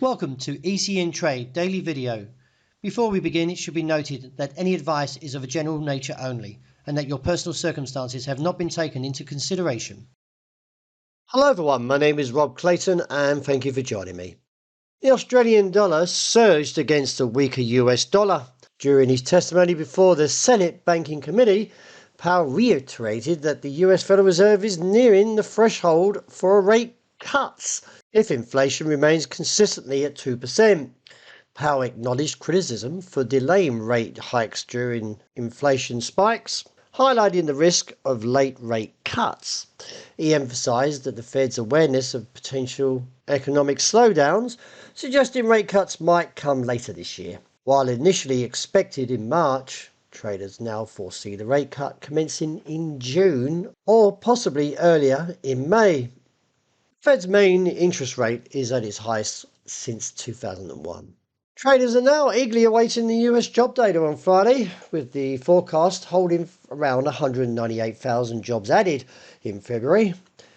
Welcome to ECN Trade Daily Video. Before we begin, it should be noted that any advice is of a general nature only and that your personal circumstances have not been taken into consideration. Hello everyone, my name is Rob Clayton and thank you for joining me. The Australian dollar surged against a weaker US dollar. During his testimony before the Senate Banking Committee, Powell reiterated that the US Federal Reserve is nearing the threshold for rate cuts if inflation remains consistently at 2%. Powell acknowledged criticism for delaying rate hikes during inflation spikes, highlighting the risk of late rate cuts. He emphasized that the Fed's awareness of potential economic slowdowns, suggesting rate cuts might come later this year. While initially expected in March, traders now foresee the rate cut commencing in June or possibly earlier in May. The Fed's main interest rate is at its highest since 2001. Traders are now eagerly awaiting the US job data on Friday, with the forecast holding around 198,000 jobs added in February,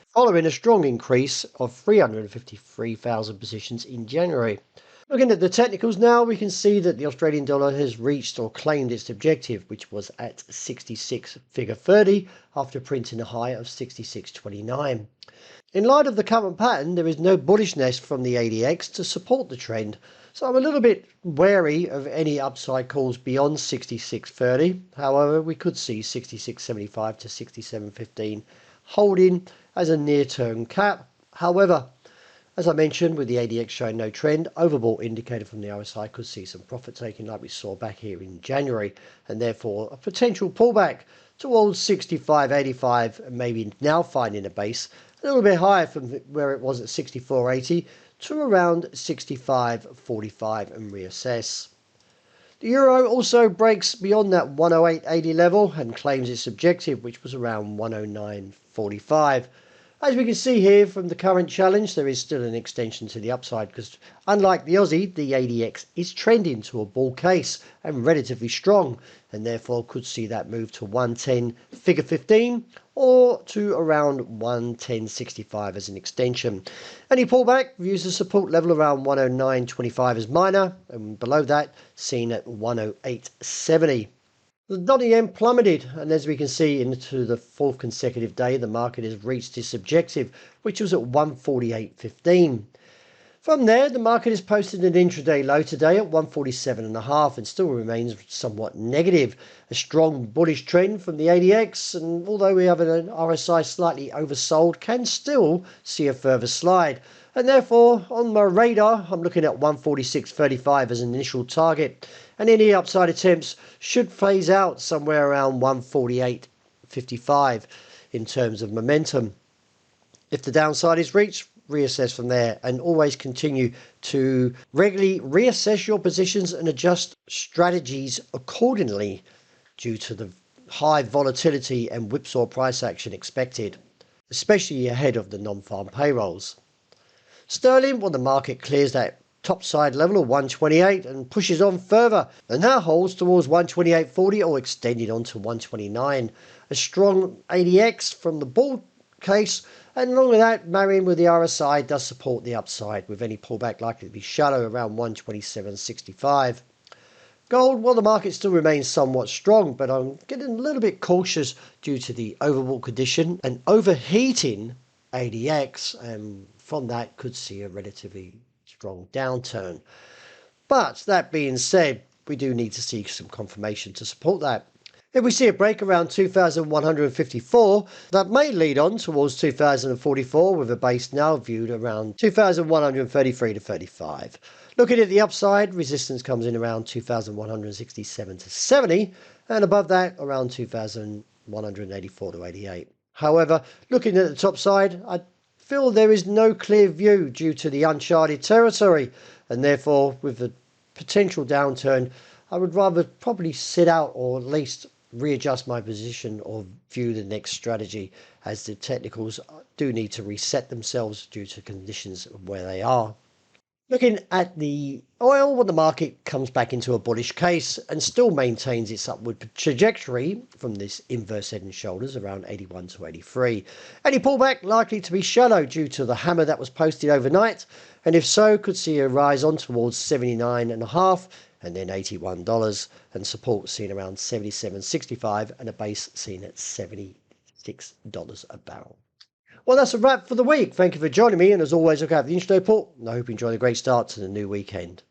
following a strong increase of 353,000 positions in January. Looking at the technicals now, we can see that the Australian dollar has reached or claimed its objective, which was at 66.30 after printing a high of 66.29. In light of the current pattern, there is no bullishness from the ADX to support the trend, so I'm a little bit wary of any upside calls beyond 66.30. However, we could see 66.75 to 67.15 holding as a near-term cap. However, as I mentioned, with the ADX showing no trend, overbought indicator from the RSI could see some profit taking like we saw back here in January, and therefore a potential pullback towards 65.85 and maybe now finding a base a little bit higher from where it was at 64.80 to around 65.45 and reassess. The euro also breaks beyond that 108.80 level and claims its objective, which was around 109.45. As we can see here from the current challenge, there is still an extension to the upside because unlike the Aussie, the ADX is trending to a bull case and relatively strong, and therefore could see that move to 110.15 or to around 110.65 as an extension. Any pullback views the support level around 109.25 as minor, and below that seen at 108.70. The dollar yen plummeted, and as we can see into the fourth consecutive day, the market has reached its objective, which was at 148.15. From there, the market has posted an intraday low today at 147.5 and still remains somewhat negative. A strong bullish trend from the ADX, and although we have an RSI slightly oversold, can still see a further slide. And therefore, on my radar, I'm looking at 146.35 as an initial target. And any upside attempts should phase out somewhere around 148.55 in terms of momentum. If the downside is reached, reassess from there, and always continue to regularly reassess your positions and adjust strategies accordingly due to the high volatility and whipsaw price action expected, especially ahead of the non-farm payrolls. Sterling, well, the market clears that topside level of 128 and pushes on further and now holds towards 128.40 or extended on to 129. A strong ADX from the bull case, and along with that, marrying with the RSI does support the upside, with any pullback likely to be shallow around 127.65. Gold, well, the market still remains somewhat strong, but I'm getting a little bit cautious due to the overbought condition and overheating ADX, and from that could see a relatively strong downturn. But that being said, we do need to see some confirmation to support that. If we see a break around 2,154, that may lead on towards 2,044 with a base now viewed around 2,133 to 35. Looking at the upside, resistance comes in around 2,167 to 70, and above that around 2,184 to 88. However, looking at the top side, I feel there is no clear view due to the uncharted territory, and therefore with the potential downturn, I would rather probably sit out or at least readjust my position or view the next strategy, as the technicals do need to reset themselves due to conditions where they are. Looking at the oil, when the market comes back into a bullish case and still maintains its upward trajectory from this inverse head and shoulders around 81 to 83. Any pullback likely to be shallow due to the hammer that was posted overnight, And if so, could see a rise on towards 79.5 and then $81, and support seen around 77.65 and a base seen at $76 a barrel. Well, that's a wrap for the week. Thank you for joining me, and as always, look out for the intraday report, and I hope you enjoy the great start to the new weekend.